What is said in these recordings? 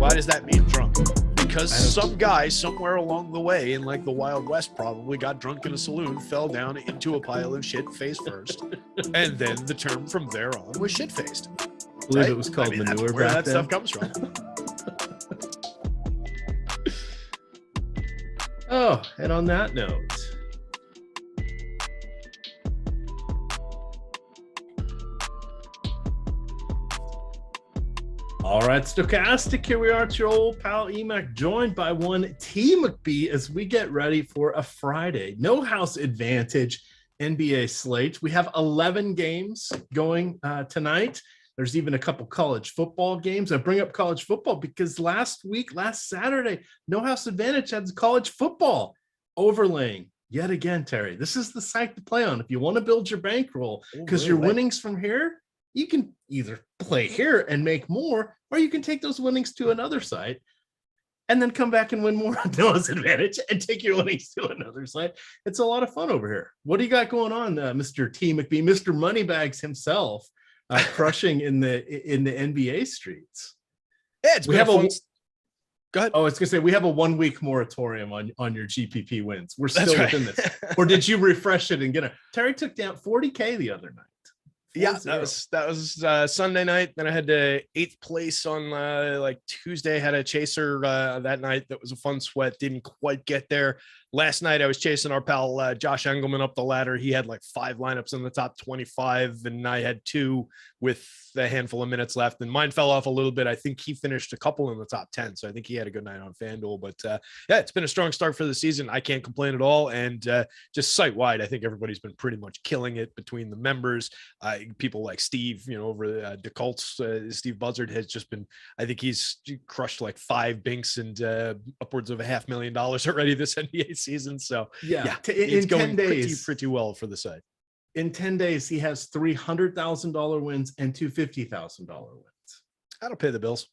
Why does that mean drunk? Because some guy somewhere along the way in like the Wild West probably got drunk in a saloon, fell down into a pile of shit face first, and then the term from there on was shit-faced. I believe it was called manure that's where back that then. stuff comes from. Oh, and on that note, all right, Stokastic, here we are. It's your old pal EMac, joined by one T McBee as we get ready for a Friday no house advantage NBA slate. We have 11 games going tonight. There's even a couple college football games. I bring up college football because last Saturday, no house advantage had college football overlaying yet again, Terry. This is the site to play on if you want to build your bankroll, because your winnings from here, you can either play here and make more, or you can take those winnings to another site and then come back and win more on Noah's advantage and take your winnings to another site. It's a lot of fun over here. What do you got going on, Mr. T McBee, Mr. Moneybags himself, crushing in the NBA streets? Yeah, we have a. Go ahead. Oh, I was gonna say we have a 1 week moratorium on your GPP wins. We're still within this. Or did you refresh it and get it? Terry took down 40K the other night. Yeah, that was Sunday night. Then I had the 8th place on like Tuesday. Had a chaser that night. That was a fun sweat. Didn't quite get there. Last night I was chasing our pal Josh Engelman up the ladder. He had like 5 lineups in the top 25, and I had 2 with a handful of minutes left. And mine fell off a little bit. I think he finished a couple in the top 10, so I think he had a good night on FanDuel. But yeah, it's been a strong start for the season. I can't complain at all. And just site wide, I think everybody's been pretty much killing it between the members. People like Steve, over the Colts, Steve Buzzard has just been. I think he's crushed like 5 binks and upwards of $500,000 already this NBA season. So yeah, it's going 10 days, pretty well for the site. In 10 days, he has $300,000 wins and two $50,000 wins. That'll pay the bills.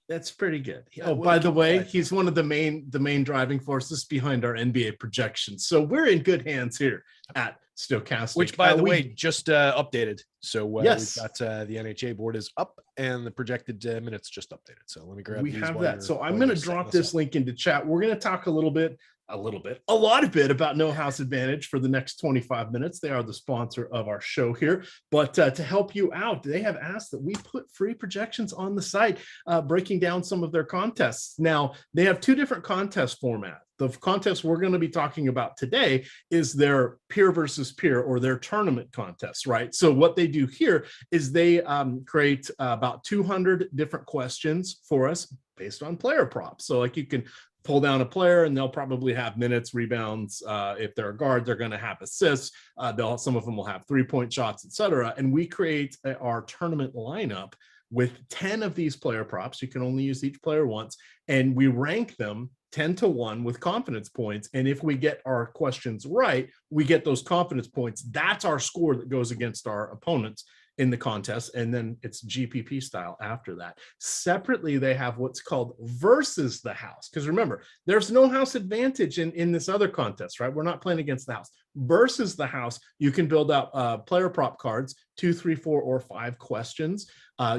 That's pretty good. Oh, by the way, he's one of the main driving forces behind our NBA projections. So we're in good hands here at Stokastic, which, by the way, just updated. So yes, we've got the NHA board is up and the projected minutes just updated. So let me grab. We have that. So I'm going to drop this link into chat. We're going to talk a lot of bit about No House Advantage for the next 25 minutes. They are the sponsor of our show here. But to help you out, they have asked that we put free projections on the site, breaking down some of their contests. Now, they have 2 different contest formats. The contest we're going to be talking about today is their peer versus peer, or their tournament contests, right? So what they do here is they create about 200 different questions for us based on player props. So like you can pull down a player and they'll probably have minutes, rebounds. If they're a guard, they're going to have assists. Some of them will have 3-point shots, etc. And we create our tournament lineup with 10 of these player props. You can only use each player once, and we rank them 10-1 with confidence points. And if we get our questions right, we get those confidence points. That's our score that goes against our opponents in the contest, and then it's GPP style after that. Separately, they have what's called versus the house, because remember, there's no house advantage in this other contest, right? We're not playing against the house. Versus the house, you can build out player prop cards, 2, 3, 4, or 5 questions.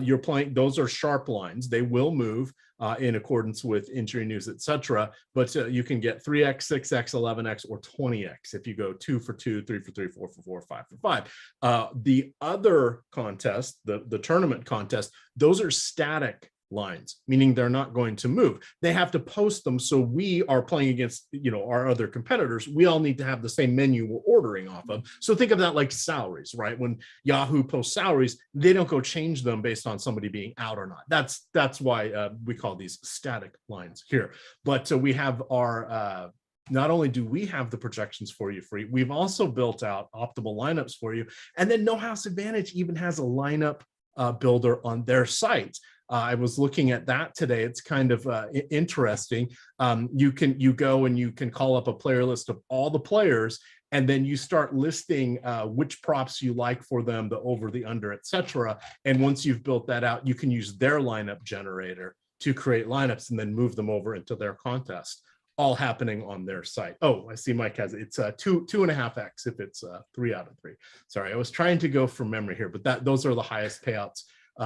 You're playing, those are sharp lines. They will move in accordance with injury news, etc. But you can get 3x, 6x, 11x, or 20x if you go 2 for 2, 3 for 3, 4 for 4, 5 for 5. The other contest, the tournament contest, those are static lines, meaning they're not going to move. They have to post them. So we are playing against, our other competitors. We all need to have the same menu we're ordering off of. So think of that like salaries, right? When Yahoo posts salaries, they don't go change them based on somebody being out or not. That's why we call these static lines here. But we have our not only do we have the projections for you free, we've also built out optimal lineups for you. And then No House Advantage even has a lineup builder on their site. I was looking at that today. It's kind of interesting. You go and you can call up a player list of all the players, and then you start listing which props you like for them, the over, the under, etc. And once you've built that out, you can use their lineup generator to create lineups and then move them over into their contest, all happening on their site. Oh, I see Mike has it. It's 2.5x if it's 3 out of 3. Sorry, I was trying to go from memory here, but those are the highest payouts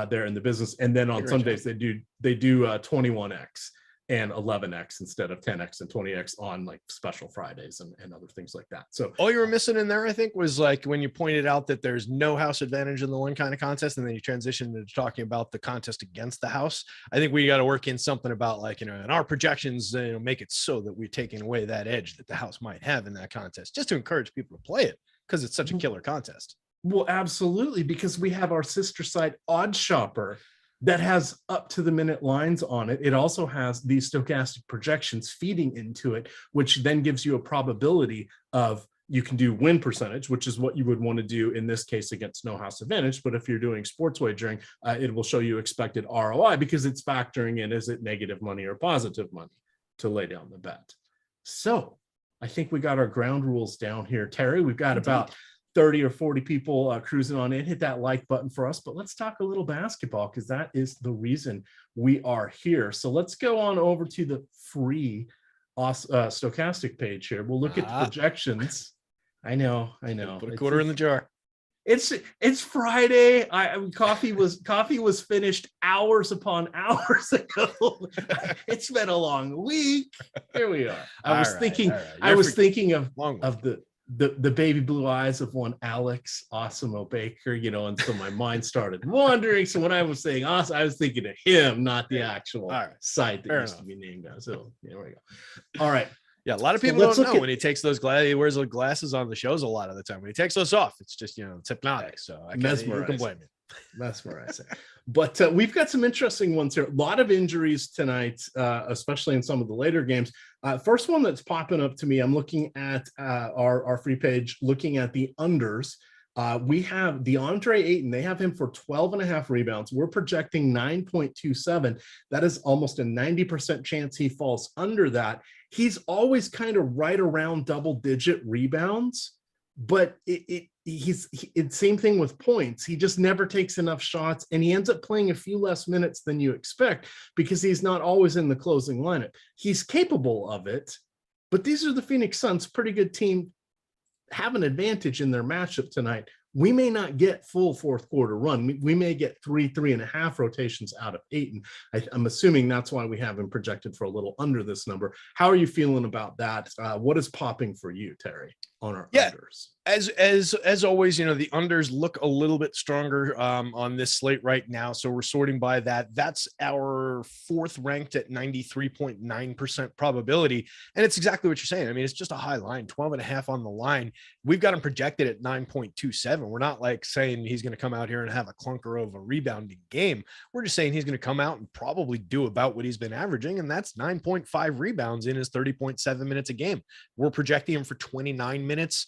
there in the business. And then on Sundays, they do 21x and 11x instead of 10x and 20x on like special Fridays and other things like that. So all you were missing in there, I think, was like when you pointed out that there's no house advantage in the one kind of contest, and then you transitioned into talking about the contest against the house. I think we got to work in something about like, in our projections, make it so that we're taking away that edge that the house might have in that contest, just to encourage people to play it because it's such a killer contest. Well, absolutely, because we have our sister site Odd Shopper that has up to the minute lines on it. It also has these stochastic projections feeding into it, which then gives you a probability of, you can do win percentage, which is what you would want to do in this case against no house advantage. But if you're doing sports wagering, it will show you expected ROI because it's factoring in, is it negative money or positive money to lay down the bet. So I think we got our ground rules down here, Terry. We've got about 30 or 40 people cruising on in. Hit that like button for us, but let's talk a little basketball because that is the reason we are here. So let's go on over to the free Stokastic page here. We'll look at the projections. I know. Put a quarter in the jar. It's Friday. Coffee was finished hours upon hours ago. It's been a long week. Here we are. I was thinking of the baby blue eyes of one Alex Osimo Baker, and so my mind started wandering. So when I was saying awesome, I was thinking of him, not the actual site that used to be named as. So there we go. All right. Yeah, a lot of people don't know when he takes those he wears those glasses on the shows a lot of the time. When he takes those off, it's just, it's hypnotic. So I can't blame him. Mesmerizing. But we've got some interesting ones here. A lot of injuries tonight, especially in some of the later games. First one that's popping up to me, I'm looking at our free page, looking at the unders. We have DeAndre Ayton. They have him for 12.5 rebounds. We're projecting 9.27. That is almost a 90% chance he falls under that. He's always kind of right around double-digit rebounds, but it's same thing with points. He just never takes enough shots, and he ends up playing a few less minutes than you expect because he's not always in the closing lineup. He's capable of it, but these are the Phoenix Suns, pretty good team, have an advantage in their matchup tonight. We may not get full fourth quarter run. We may get 3.5 rotations out of Ayton. I'm assuming that's why we have him projected for a little under this number. How are you feeling about that? What is popping for you, Terry, on our unders? As always, the unders look a little bit stronger on this slate right now. So we're sorting by that. That's our fourth ranked at 93.9% probability. And it's exactly what you're saying. I mean, it's just a high line, 12.5 on the line. We've got him projected at 9.27. We're not like saying he's going to come out here and have a clunker of a rebounding game. We're just saying he's going to come out and probably do about what he's been averaging. And that's 9.5 rebounds in his 30.7 minutes a game. We're projecting him for 29 minutes.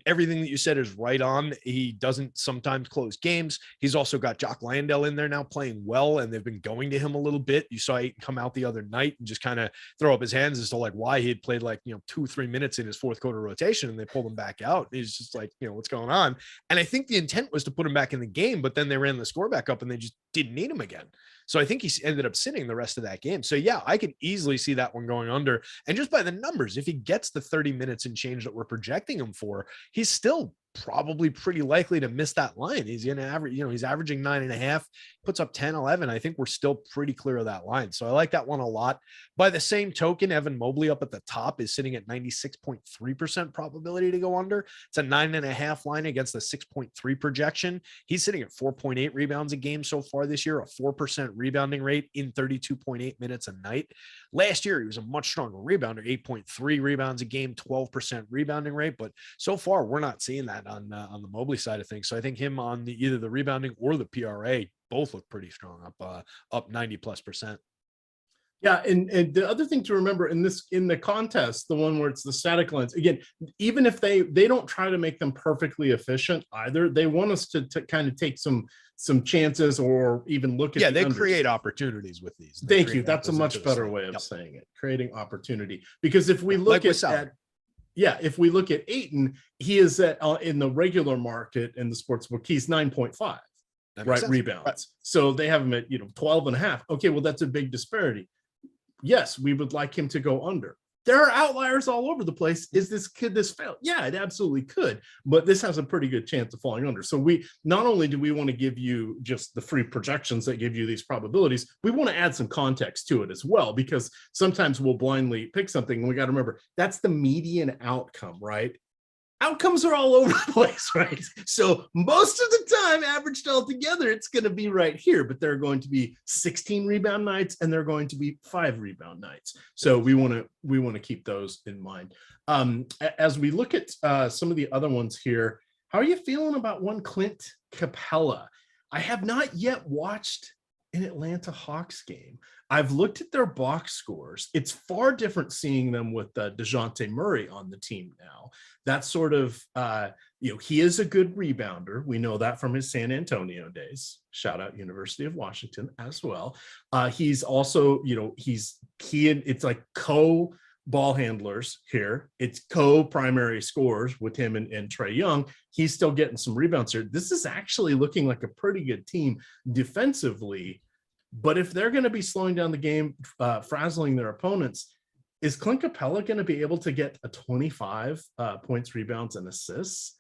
Everything that you said is right on. He doesn't sometimes close games. He's also got Jock Landale in there now playing well, and they've been going to him a little bit. You saw Ayton come out the other night and just kind of throw up his hands as to like why he had played 2-3 minutes in his fourth quarter rotation, and they pulled him back out. He's just like, what's going on? And I think the intent was to put him back in the game, but then they ran the score back up and they just didn't need him again. So I think he ended up sitting the rest of that game. So yeah, I could easily see that one going under. And just by the numbers, if he gets the 30 minutes and change that we're projecting him for, he's still probably pretty likely to miss that line. He's going to average, he's averaging 9.5, puts up 10, 11. I think we're still pretty clear of that line. So I like that one a lot. By the same token, Evan Mobley up at the top is sitting at 96.3% probability to go under. It's a 9.5 line against the 6.3 projection. He's sitting at 4.8 rebounds a game so far this year, a 4% rebounding rate in 32.8 minutes a night. Last year, he was a much stronger rebounder, 8.3 rebounds a game, 12% rebounding rate. But so far, we're not seeing that on the Mobley side of things. So I think him on either the rebounding or the PRA both look pretty strong, up 90+%. Yeah, and the other thing to remember in the contest, the one where it's the static lines, again, even if they don't try to make them perfectly efficient either, they want us to kind of take some chances or even look at they create opportunities with these. Thank you. That's a much better way of saying it. Creating opportunity. Because if we look if we look at Ayton, he is in the regular market in the sports book, he's 9.5 rebounds. Right. So they have him at 12.5. Okay, well, that's a big disparity. Yes, we would like him to go under. There are outliers all over the place. Could this fail? Yeah, it absolutely could, but this has a pretty good chance of falling under. So we not only do we want to give you just the free projections that give you these probabilities, we want to add some context to it as well, because sometimes we'll blindly pick something and we got to remember that's the median outcome, right? Outcomes are all over the place, right? So most of the time, averaged all together, it's going to be right here, but there are going to be 16 rebound nights and there are going to be 5 rebound nights. So we want to keep those in mind. As we look at some of the other ones here, how are you feeling about one Clint Capela? I have not yet watched an Atlanta Hawks game. I've looked at their box scores. It's far different seeing them with DeJounte Murray on the team now. That's sort of, he is a good rebounder. We know that from his San Antonio days. Shout out University of Washington as well. He's also, it's like ball handlers here. It's primary scorers with him and Trae Young. He's still getting some rebounds here. This is actually looking like a pretty good team defensively. But if they're going to be slowing down the game, frazzling their opponents, is Clint Capela going to be able to get a 25 points, rebounds, and assists?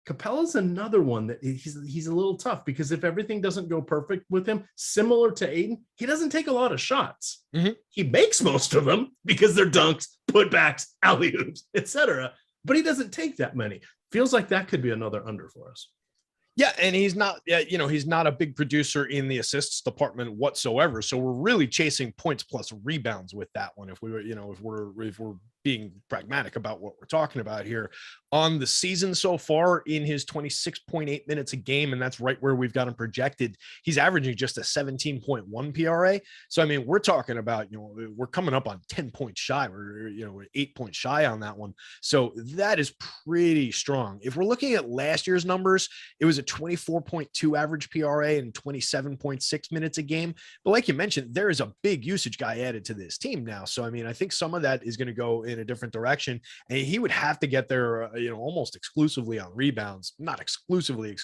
Capela's another one that he's a little tough, because if everything doesn't go perfect with him, similar to Aiden, he doesn't take a lot of shots. Mm-hmm. He makes most of them because they're dunks, putbacks, alley-oops, etc. But he doesn't take that many. Feels like that could be another under for us. Yeah, and he's not a big producer in the assists department whatsoever. So we're really chasing points plus rebounds with that one. If we're being pragmatic about what we're talking about here on the season so far, in his 26.8 minutes a game, and that's right where we've got him projected, he's averaging just a 17.1 PRA. So, I mean, we're talking about, we're coming up on 10 points shy, or, 8 points shy on that one. So that is pretty strong. If we're looking at last year's numbers, it was a 24.2 average PRA and 27.6 minutes a game. But like you mentioned, there is a big usage guy added to this team now. So, I mean, I think some of that is going to go in a different direction, and he would have to get there, almost exclusively on rebounds, not exclusively,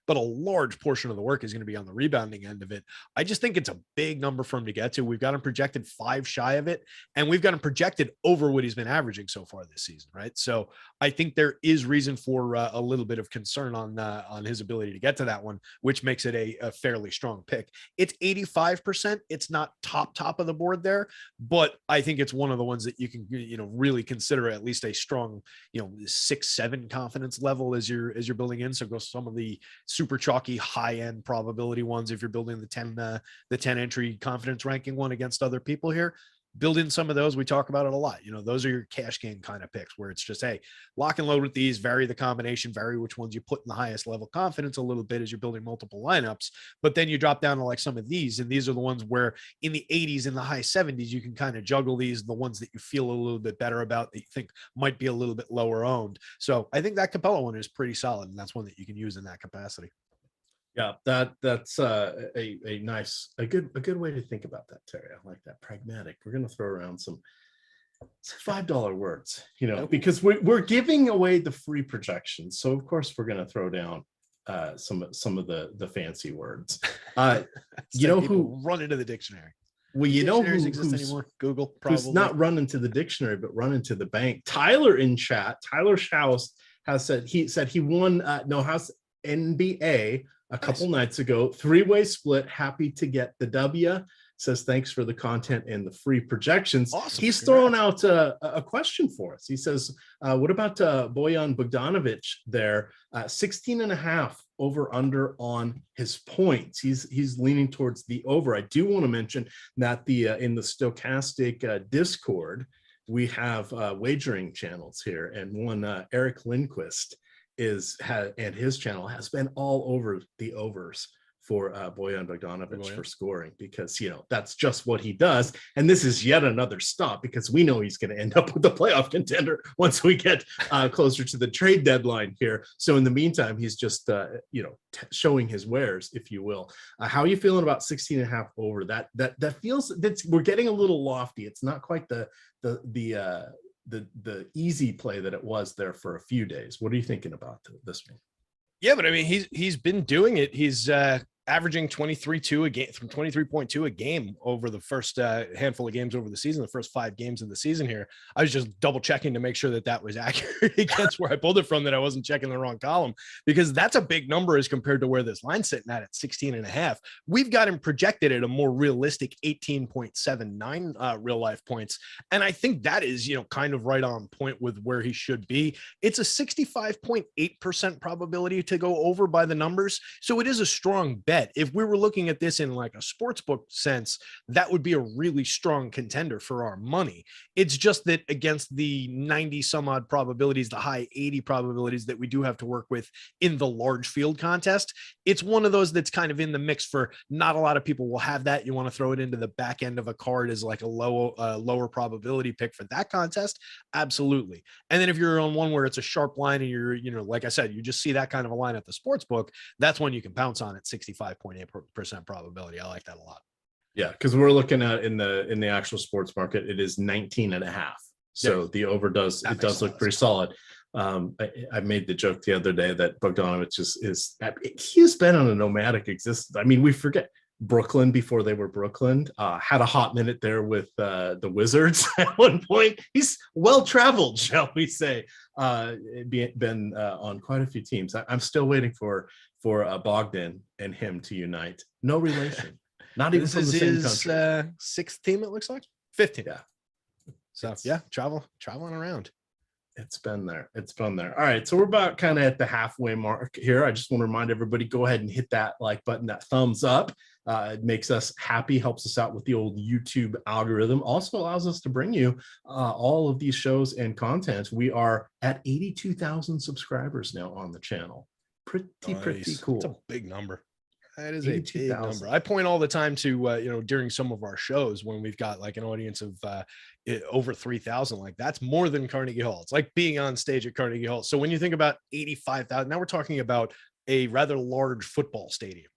but a large portion of the work is going to be on the rebounding end of it. I just think it's a big number for him to get to. We've got him projected 5 shy of it, and we've got him projected over what he's been averaging so far this season, right? So I think there is reason for a little bit of concern on his ability to get to that one, which makes it a fairly strong pick. It's 85%. It's not top of the board there, but I think it's one of the ones that you can, really consider at least a strong, 6-7 confidence level as you're building in. So go some of the super chalky high end probability ones if you're building the 10 entry confidence ranking one against other people here. Build in some of those. We talk about it a lot. Those are your cash game kind of picks where it's just, hey, lock and load with these, vary the combination, vary which ones you put in the highest level confidence a little bit as you're building multiple lineups. But then you drop down to like some of these, and these are the ones where in the 80s and the high 70s, you can kind of juggle these, the ones that you feel a little bit better about that you think might be a little bit lower owned. So I think that Capela one is pretty solid, and that's one that you can use in that capacity. Yeah, that's a good way to think about that, Terry. I like that. Pragmatic. We're going to throw around some $5 words, because we're giving away the free projections. So of course we're going to throw down some of the fancy words. Who run into the dictionary. Well, who exists anymore? Google, probably. Who's not run into the dictionary, but run into the bank. Tyler in chat. Tyler Schaus has said he won NBA a couple nights ago, 3-way split. Happy to get the W. Says thanks for the content and the free projections. Awesome. He's throwing out a question for us. He says, what about Bojan Bogdanovic there? 16.5 over under on his points. He's leaning towards the over. I do want to mention that in the Stokastic Discord, we have wagering channels here, and one Eric Lindquist and his channel has been all over the overs for Bojan Bogdanovic for scoring, because that's just what he does. And this is yet another stop, because we know he's going to end up with the playoff contender once we get closer to the trade deadline here. So in the meantime, he's just showing his wares, if you will. How are you feeling about 16.5 over? That feels we're getting a little lofty. It's not quite the easy play that it was there for a few days. What are you thinking about this one? Yeah, but I mean, he's been doing it. He's averaging 23.2 a game, from 23.2 a game over the first handful of games over the season, the first 5 games of the season here. I was just double checking to make sure that that was accurate against where I pulled it from, that I wasn't checking the wrong column, because that's a big number as compared to where this line's sitting at 16.5. We've got him projected at a more realistic 18.79 real life points. And I think that is, kind of right on point with where he should be. It's a 65.8% probability to go over by the numbers. So it is a strong bet. If we were looking at this in like a sports book sense, that would be a really strong contender for our money. It's just that against the 90 some odd probabilities, the high 80 probabilities that we do have to work with in the large field contest, it's one of those that's kind of in the mix for not a lot of people will have that. You want to throw it into the back end of a card as like a lower probability pick for that contest. Absolutely. And then if you're on one where it's a sharp line and you're, like I said, you just see that kind of a line at the sports book, that's when you can pounce on it. 65.8% probability. I like that a lot. Yeah, because we're looking at in the actual sports market, it is 19.5. So the over does look pretty solid. I made the joke the other day that Bogdanovic he's been on a nomadic existence. I mean, we forget Brooklyn before they were Brooklyn, had a hot minute there with the Wizards at one point. He's well-traveled, shall we say, been on quite a few teams. I'm still waiting for Bogdan and him to unite. No relation. Not even from the same country. 6th team, it looks like. 15th. Yeah. So traveling around. It's been there. All right. So we're about kind of at the halfway mark here. I just want to remind everybody, go ahead and hit that like button, that thumbs up. It makes us happy, helps us out with the old YouTube algorithm. Also allows us to bring you all of these shows and content. We are at 82,000 subscribers now on the channel. Pretty cool. It's a big number. That is a big number. I point all the time to, during some of our shows when we've got like an audience of over 3,000, like that's more than Carnegie Hall. It's like being on stage at Carnegie Hall. So when you think about 85,000, now we're talking about a rather large football stadium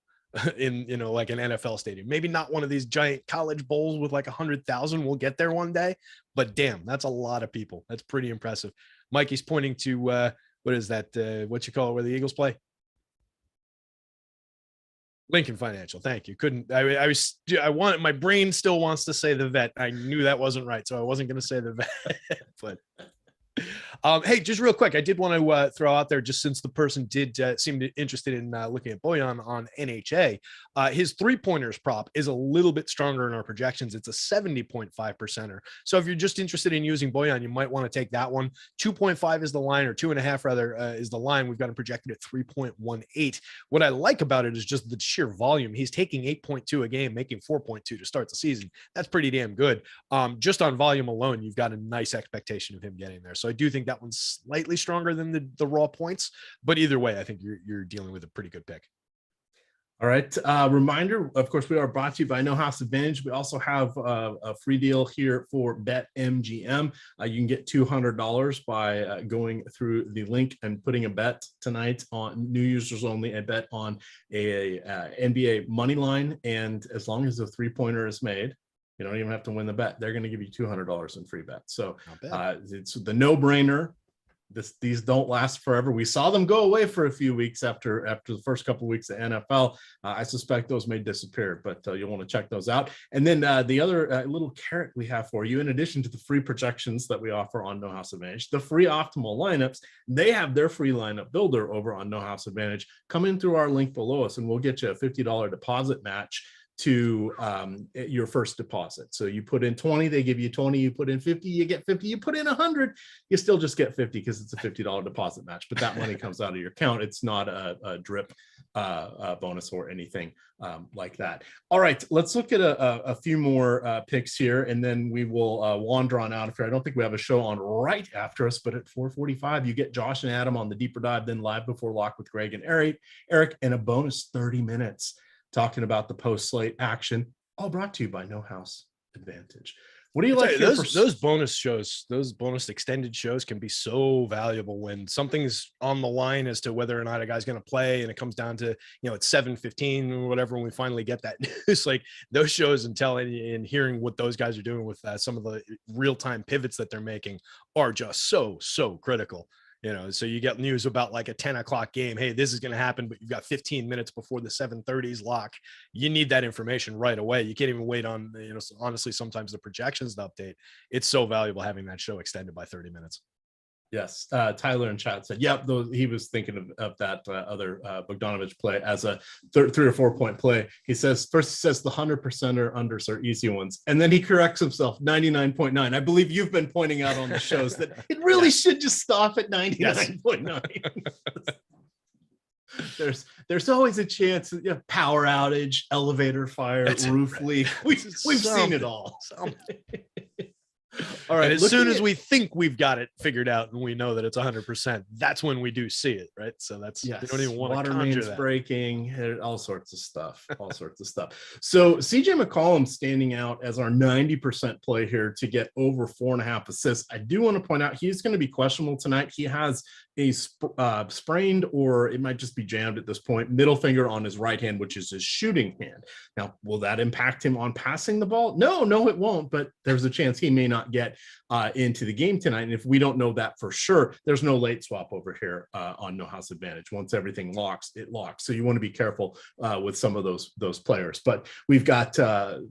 in, like an NFL stadium, maybe not one of these giant college bowls with like 100,000. We'll get there one day, but damn, that's a lot of people. That's pretty impressive. Mikey's pointing to, what is that? What you call it, where the Eagles play? Lincoln Financial. Thank you. I wanted, my brain still wants to say the vet. I knew that wasn't right, so I wasn't going to say the vet, but hey, just real quick, I did want to throw out there, just since the person did seem interested in looking at Bojan on NHA, his 3-pointers prop is a little bit stronger in our projections. It's a 70.5%er. So if you're just interested in using Bojan, you might want to take that one. 2.5 is the line, or 2.5 rather, is the line. We've got him projected at 3.18. What I like about it is just the sheer volume. He's taking 8.2 a game, making 4.2 to start the season. That's pretty damn good. Just on volume alone, you've got a nice expectation of him getting there. So I do think that one's slightly stronger than the raw points, but either way, I think you're dealing with a pretty good pick. All right. Reminder, of course, we are brought to you by No House Advantage. We also have a free deal here for BetMGM. You can get $200 by going through the link and putting a bet tonight on new users only, a bet on a NBA money line. And as long as the 3-pointer is made, you don't even have to win the bet. They're going to give you $200 in free bets. So it's the no-brainer. These don't last forever. We saw them go away for a few weeks after the first couple of weeks of NFL. I suspect those may disappear, but you'll want to check those out. And then the other little carrot we have for you, in addition to the free projections that we offer on No House Advantage, the free optimal lineups, they have their free lineup builder over on No House Advantage. Come in through our link below us, and we'll get you a $50 deposit match to your first deposit. So you put in 20, they give you 20, you put in 50, you get 50, you put in 100, you still just get 50 because it's a $50 deposit match, but that money comes out of your account. It's not a drip bonus or anything like that. All right, let's look at a few more picks here, and then we will wander on out of here. I don't think we have a show on right after us, but at 4:45, you get Josh and Adam on the Deeper Dive, then Live Before Lock with Greg and Eric, and a bonus 30 minutes talking about the post-slate action, all brought to you by No House Advantage. What do you like? Those bonus shows, those bonus extended shows can be so valuable when something's on the line as to whether or not a guy's going to play, and it comes down to, it's 7:15 or whatever, when we finally get that news. Like those shows and and hearing what those guys are doing with some of the real-time pivots that they're making are just so critical. So you get news about like a 10 o'clock game. Hey, this is going to happen, but you've got 15 minutes before the 7:30s lock. You need that information right away. You can't even wait on, honestly, sometimes the projections to update. It's so valuable having that show extended by 30 minutes. Yes. Tyler in chat said, yep, he was thinking of that other Bogdanovic play as a 3 or 4 point play. He says, first he says the 100% or unders are easy ones. And then he corrects himself, 99.9. I believe you've been pointing out on the shows that it really should just stop at 99.9. There's always a chance, power outage, elevator fire, roof leak. We've seen it all. All right. And as soon as we think we've got it figured out and we know that it's 100%, that's when we do see it, right? So that's, you don't even want water to conjure mains that. breaking, all sorts of stuff, So CJ McCollum standing out as our 90% play here to get over 4.5 assists. I do want to point out he's going to be questionable tonight. He has a sprained, or it might just be jammed at this point, middle finger on his right hand, which is his shooting hand. Now, will that impact him on passing the ball? No, it won't, but there's a chance he may not get into the game tonight. And if we don't know that for sure, there's no late swap over here on No House Advantage. Once everything locks, it locks. So you want to be careful with some of those players. But we've got a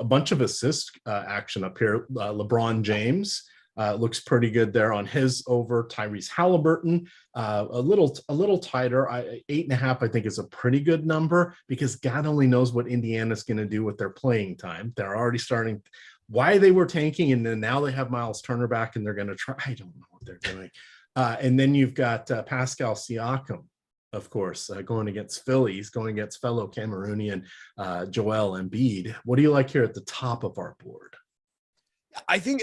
bunch of assist action up here. LeBron James looks pretty good there on his over. Tyrese Halliburton, a little tighter. 8.5, I think, is a pretty good number, because God only knows what Indiana's going to do with their playing time. They're already starting. Why they were tanking, and then now they have Miles Turner back, and they're going to try. I don't know what they're doing. And then you've got Pascal Siakam, of course, going against Philly. He's going against fellow Cameroonian Joel Embiid. What do you like here at the top of our board? I think,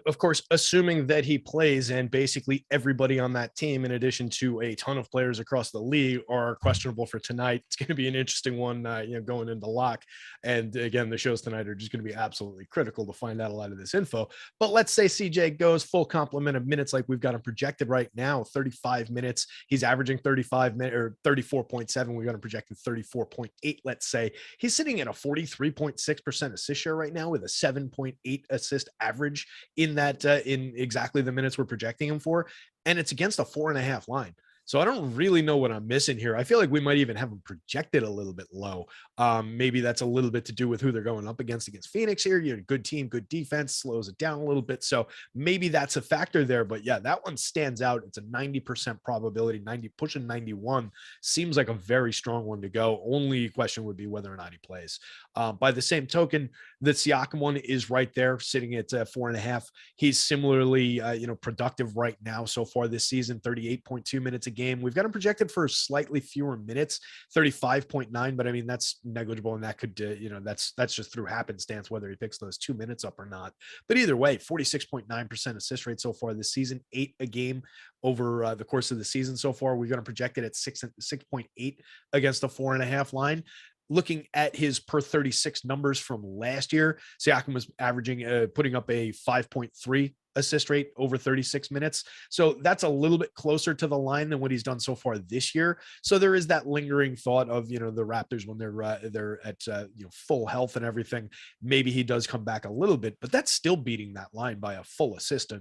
of course, assuming that he plays and basically everybody on that team, in addition to a ton of players across the league, are questionable for tonight. It's going to be an interesting one, going into lock. And again, the shows tonight are just going to be absolutely critical to find out a lot of this info. But let's say CJ goes full complement of minutes like we've got him projected right now, 35 minutes. He's averaging 35 minutes or 34.7. We've got him projected 34.8, let's say. He's sitting at a 43.6% assist share right now with a 7.8 assist average in that in exactly the minutes we're projecting him for, and it's against a 4.5 line. So I don't really know what I'm missing here. I feel like we might even have them projected a little bit low. Maybe that's a little bit to do with who they're going up against Phoenix here. You're a good team, good defense, slows it down a little bit. So maybe that's a factor there. But yeah, that one stands out. It's a 90% probability, 90 pushing 91. Seems like a very strong one to go. Only question would be whether or not he plays. By the same token, the Siakam one is right there, sitting at 4.5. He's similarly, productive right now so far this season, 38.2 minutes a game. We've got him projected for slightly fewer minutes, 35.9, but I mean, that's negligible. And that could, that's just through happenstance, whether he picks those 2 minutes up or not. But either way, 46.9% assist rate so far this season, 8 a game over the course of the season so far. We've got him projected at 6.8 against a 4.5 line. Looking at his per 36 numbers from last year, Siakam was averaging, putting up a 5.3 assist rate over 36 minutes. So that's a little bit closer to the line than what he's done so far this year. So there is that lingering thought of, the Raptors when they're at full health and everything, maybe he does come back a little bit, but that's still beating that line by a full assist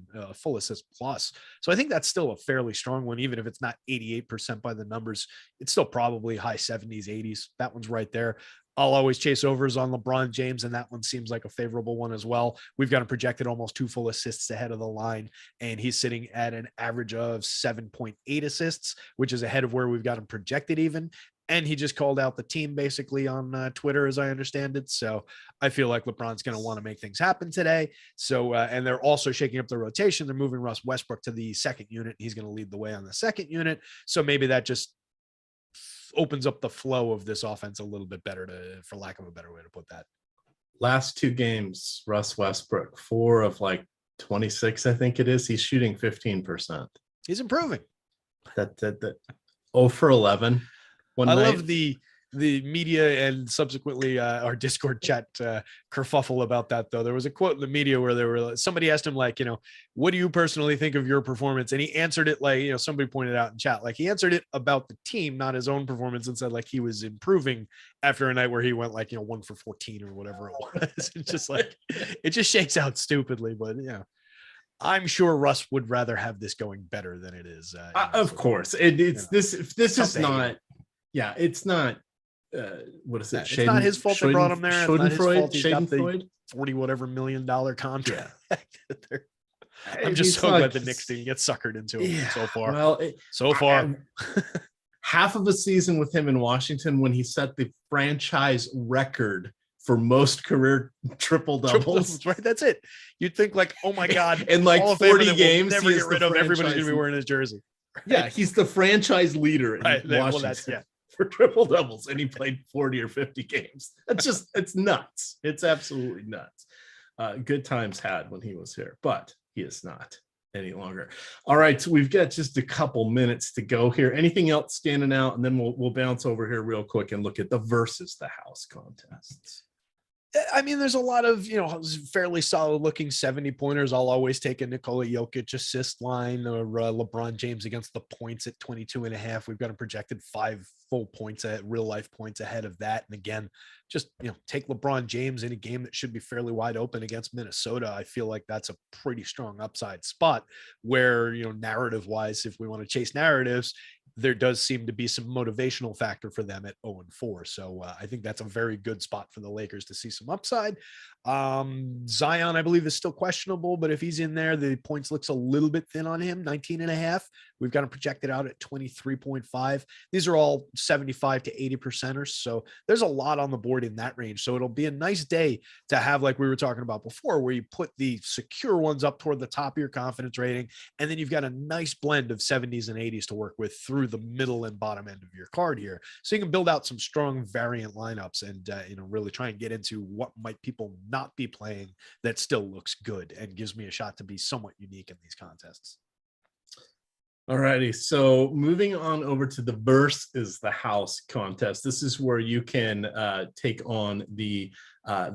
plus. So I think that's still a fairly strong one, even if it's not 88% by the numbers. It's still probably high 70s, 80s. That one's right there. I'll always chase overs on LeBron James, and that one seems like a favorable one as well. We've got him projected almost 2 full assists ahead of the line, and he's sitting at an average of 7.8 assists, which is ahead of where we've got him projected even. And he just called out the team basically on Twitter, as I understand it. So I feel like LeBron's going to want to make things happen today. So, and they're also shaking up the rotation. They're moving Russ Westbrook to the second unit. He's going to lead the way on the second unit. So maybe that just opens up the flow of this offense a little bit better, for lack of a better way to put that. Last 2 games, Russ Westbrook, 4 of 26, I think it is. He's shooting 15%. He's improving. That 0 for 11. I love the media and subsequently our Discord chat kerfuffle about that, though. There was a quote in the media where somebody asked him, what do you personally think of your performance? And he answered it somebody pointed out in chat, he answered it about the team, not his own performance, and said he was improving after a night where he went 1 for 14 or whatever it was. It's just it just shakes out stupidly, but yeah. I'm sure Russ would rather have this going better than it is. Of course. It's this. If this is not, it's not. What is it? It's not his fault they brought him there. It's not his fault he's got the $40 million contract. Yeah. I'm just so glad the Knicks didn't get suckered into it so far. Well, half of a season with him in Washington when he set the franchise record for most career triple doubles. Right, that's it. You'd think like, oh my God, in like 40 games, never get rid of. Everybody's gonna be wearing his jersey. Yeah, he's the franchise leader in Washington for triple doubles, and he played 40 or 50 games. It's nuts. It's absolutely nuts. Good times had when he was here, but he is not any longer. All right, so we've got just a couple minutes to go here. Anything else standing out? And then we'll bounce over here real quick and look at the versus the house contests. I mean, there's a lot of, fairly solid looking 70-pointers. I'll always take a Nikola Jokic assist line or LeBron James against the points at 22.5. We've got him projected 5 full points at real life points ahead of that. And again, just, take LeBron James in a game that should be fairly wide open against Minnesota. I feel like that's a pretty strong upside spot where, narrative wise, if we want to chase narratives, there does seem to be some motivational factor for them at 0-4. So I think that's a very good spot for the Lakers to see some upside. Zion, I believe, is still questionable, but if he's in there, the points looks a little bit thin on him, 19.5. We've got him projected out at 23.5. These are all 75 to 80%ers. So there's a lot on the board in that range. So it'll be a nice day to have, like we were talking about before, where you put the secure ones up toward the top of your confidence rating. And then you've got a nice blend of 70s and 80s to work with through the middle and bottom end of your card here. So you can build out some strong variant lineups and, really try and get into what might people not be playing that still looks good and gives me a shot to be somewhat unique in these contests. All righty. So moving on over to the versus the house contest. This is where you can take on the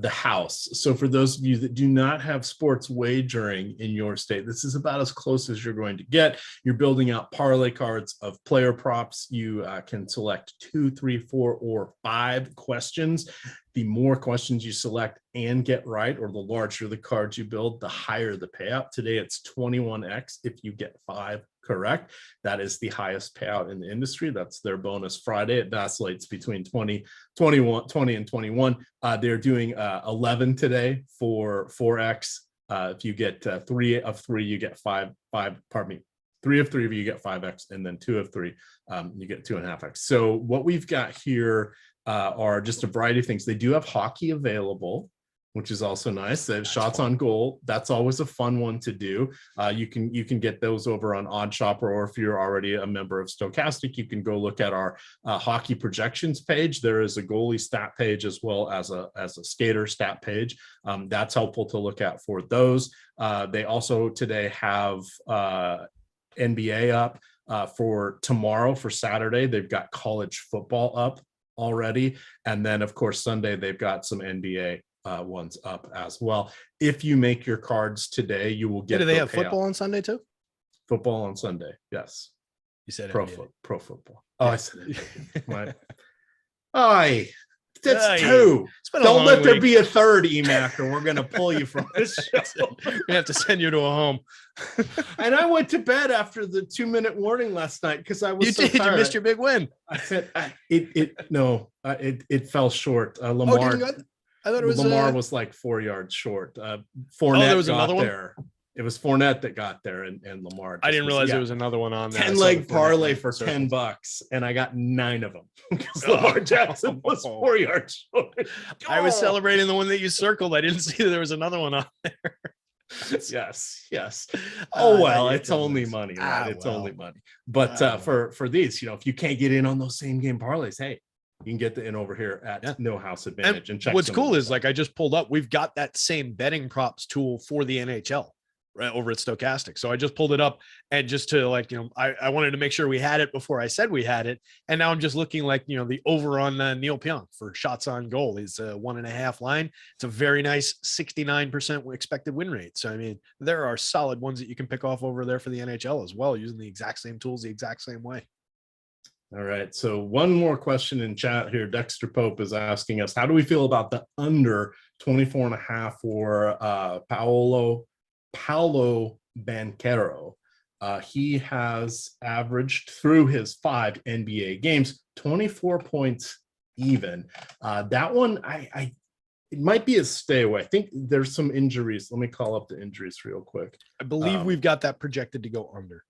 house. So for those of you that do not have sports wagering in your state, this is about as close as you're going to get. You're building out parlay cards of player props. You can select 2, 3, 4, or 5 questions. The more questions you select and get right, or the larger the cards you build, the higher the payout. Today, it's 21x if you get 5 correct. That is the highest payout in the industry. That's their bonus Friday. It vacillates between 20 and 21. They're doing 11 today for 4x. If you get 3 of 3, you get 5. Pardon me. 3 of 3 of you get 5x, and then 2 of 3, you get 2.5x. So what we've got here are just a variety of things. They do have hockey available, which is also nice. They have shots on goal. That's always a fun one to do. You can get those over on OddShopper, or if you're already a member of Stokastic, you can go look at our hockey projections page. There is a goalie stat page as well as a skater stat page. That's helpful to look at for those. They also today have NBA up for tomorrow. For Saturday, they've got college football up already. And then, of course, Sunday, they've got some NBA ones up as well. If you make your cards today, you will get. Do they have football on Sunday too? Football on Sunday, yes. You said pro football. Oh, I said my. That's 2. Don't let there be a third, EMac, or we're gonna pull you from this show. We have to send you to a home. And I went to bed after the 2-minute warning last night because I was tired. You missed your big win. I said it fell short. Lamar. I thought it was Lamar was like 4 yards short. Fournette there was another one? there. It was Fournette that got there, and Lamar. I didn't realize there was another one on there. 10-leg parlay for $10, and I got 9 of them because Lamar Jackson was 4 yards short. I was celebrating the one that you circled. I didn't see that there was another one on there. Yes. Oh well, it's only money, right? It's only money. But for these, if you can't get in on those same game parlays, hey, you can get the in over here at No House Advantage. And check. What's cool is, like I just pulled up, we've got that same betting props tool for the NHL right over at Stokastic. So I just pulled it up, and just to I wanted to make sure we had it before I said we had it. And now I'm just looking the over on Neil Pionk for shots on goal is a 1.5 line. It's a very nice 69% expected win rate. So, I mean, there are solid ones that you can pick off over there for the NHL as well, using the exact same tools, the exact same way. All right. So one more question in chat here. Dexter Pope is asking us, how do we feel about the under 24.5 for Paolo Banchero. He has averaged through his 5 NBA games 24 points even. That one, it might be a stay away. I think there's some injuries. Let me call up the injuries real quick. I believe we've got that projected to go under.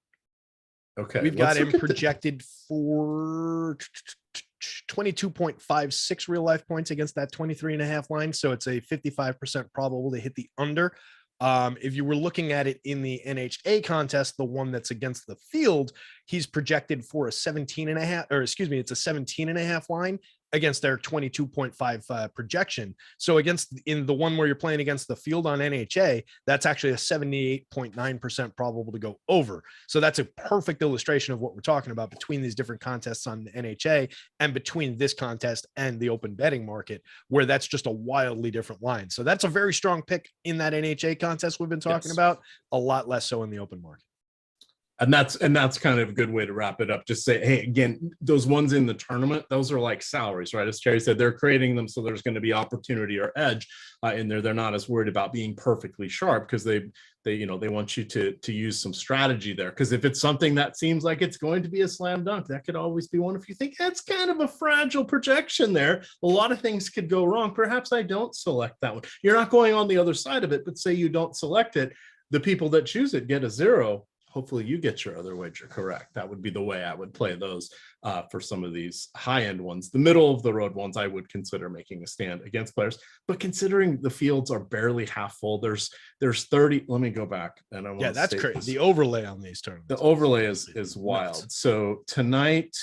Okay. We've got him projected for 22.56 real life points against that 23.5 line. So it's a 55% probable to hit the under. If you were looking at it in the NHA contest, the one that's against the field, he's projected for a 17.5, or excuse me, it's a 17.5 line against their 22.5 projection. So in the one where you're playing against the field on NHA, that's actually a 78.9% probable to go over. So that's a perfect illustration of what we're talking about between these different contests on the NHA and between this contest and the open betting market, where that's just a wildly different line. So that's a very strong pick in that NHA contest we've been talking about, a lot less so in the open market. And that's kind of a good way to wrap it up. Just say, hey, again, those ones in the tournament, those are like salaries, right? As Terry said, they're creating them so there's going to be opportunity or edge in there. They're not as worried about being perfectly sharp because they want you to use some strategy there. Because if it's something that seems like it's going to be a slam dunk, that could always be one. If you think that's kind of a fragile projection there, a lot of things could go wrong. Perhaps I don't select that one. You're not going on the other side of it, but say you don't select it, the people that choose it get a 0. Hopefully you get your other wager correct. That would be the way I would play those for some of these high-end ones. The middle of the road ones, I would consider making a stand against players. But considering the fields are barely half full, there's 30. Let me go back. And I want that's crazy. The overlay on these tournaments. The overlay is wild. So tonight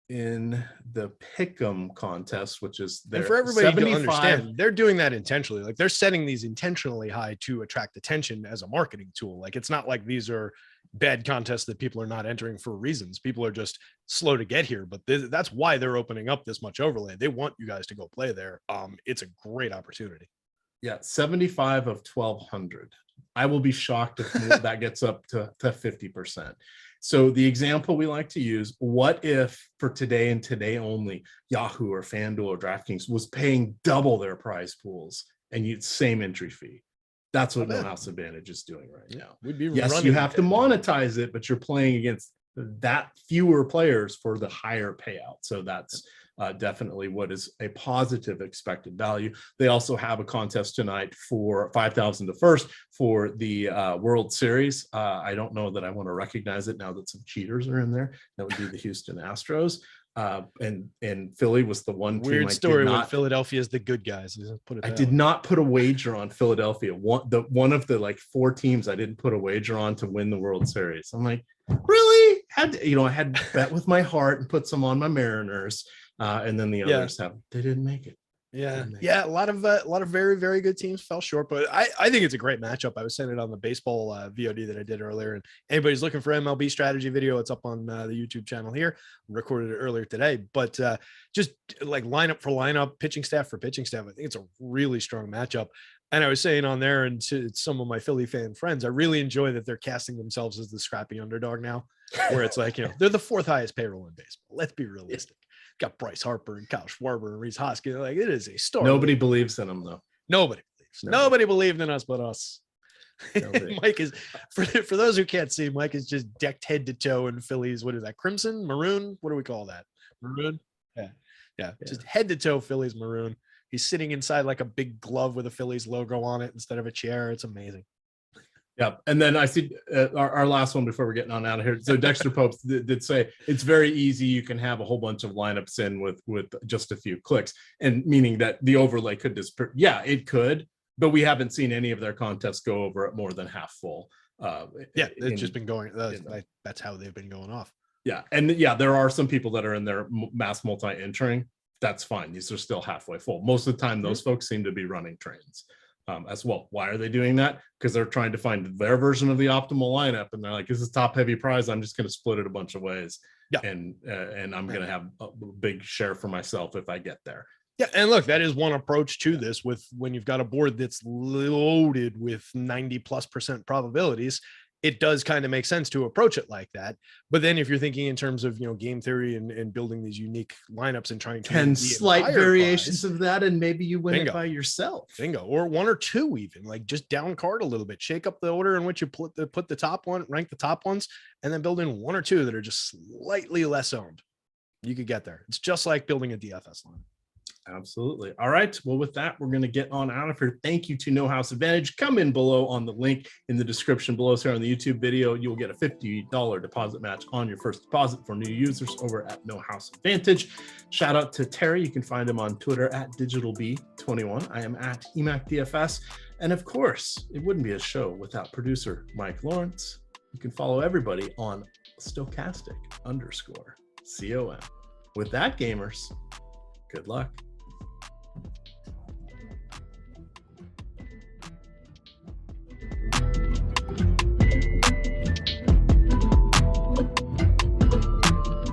in the Pick'em contest, which is there, and for everybody to understand, they're doing that intentionally. Like they're setting these intentionally high to attract attention as a marketing tool. Like it's not like these are bad contests that people are not entering for reasons. People are just slow to get here, but that's why they're opening up this much overlay. They want you guys to go play there. It's a great opportunity. Yeah, 75 of 1,200. I will be shocked if that gets up to 50%. So the example we like to use, what if for today and today only, Yahoo or FanDuel or DraftKings was paying double their prize pools and you'd same entry fee? That's what No House Advantage is doing right now. Yes, you have to monetize it, but you're playing against that fewer players for the higher payout. So that's definitely what is a positive expected value. They also have a contest tonight for 5,000 to first for the World Series. I don't know that I want to recognize it now that some cheaters are in there. That would be the Houston Astros. And Philly was the one team. Weird story when Philadelphia is the good guys. I did not put a wager on Philadelphia. One of the like 4 teams I didn't put a wager on to win the World Series. I'm like, really? I had bet with my heart and put some on my Mariners. And then the others they didn't make it. A lot of very, very good teams fell short, but I think it's a great matchup. I was saying it on the baseball VOD that I did earlier, and anybody's looking for MLB strategy video, it's up on the YouTube channel here. Recorded it earlier today, but just like lineup for lineup, pitching staff for pitching staff, I think it's a really strong matchup. And I was saying on there, and to some of my Philly fan friends, I really enjoy that they're casting themselves as the scrappy underdog now, where it's like, they're the 4th highest payroll in baseball. Let's be realistic. Got Bryce Harper and Kyle Schwarber and Reese Hoskins. Like it is a story. Nobody believes in them though. Nobody believed in us but us. Mike is for those who can't see, Mike is just decked head to toe in Phillies. What is that? Crimson, maroon? What do we call that? Maroon? Yeah. Just head to toe Phillies maroon. He's sitting inside like a big glove with a Phillies logo on it instead of a chair. It's amazing. Yeah, and then I see our last one before we're getting on out of here. So Dexter Pope did say it's very easy. You can have a whole bunch of lineups in with just a few clicks, and meaning that the overlay could disappear. Yeah, it could, but we haven't seen any of their contests go over at more than half full. It's just been going. That's how they've been going off. Yeah, and there are some people that are in their mass multi-entering. That's fine. These are still halfway full. Most of the time, those folks seem to be running trains. As well. Why are they doing that? Because they're trying to find their version of the optimal lineup, and they're like, "This is top heavy prize. I'm just going to split it a bunch of ways, and I'm going to have a big share for myself if I get there." Yeah, and look, that is one approach to this. With when you've got a board that's loaded with 90+% probabilities, it does kind of make sense to approach it like that. But then if you're thinking in terms of, game theory and building these unique lineups and trying to 10 slight variations of that, and maybe you win it by yourself. Bingo. Or one or two, even like just down card a little bit, shake up the order in which you put the top one, rank the top ones, and then build in one or two that are just slightly less owned. You could get there. It's just like building a DFS line. Absolutely. All right. Well, with that, we're going to get on out of here. Thank you to No House Advantage. Come in below on the link in the description below here on the YouTube video. You'll get a $50 deposit match on your first deposit for new users over at No House Advantage. Shout out to Terry. You can find him on Twitter at DigitalB21. I am at EMac DFS. And of course, it wouldn't be a show without producer Mike Lawrence. You can follow everybody on Stokastic_COM. With that, gamers, good luck.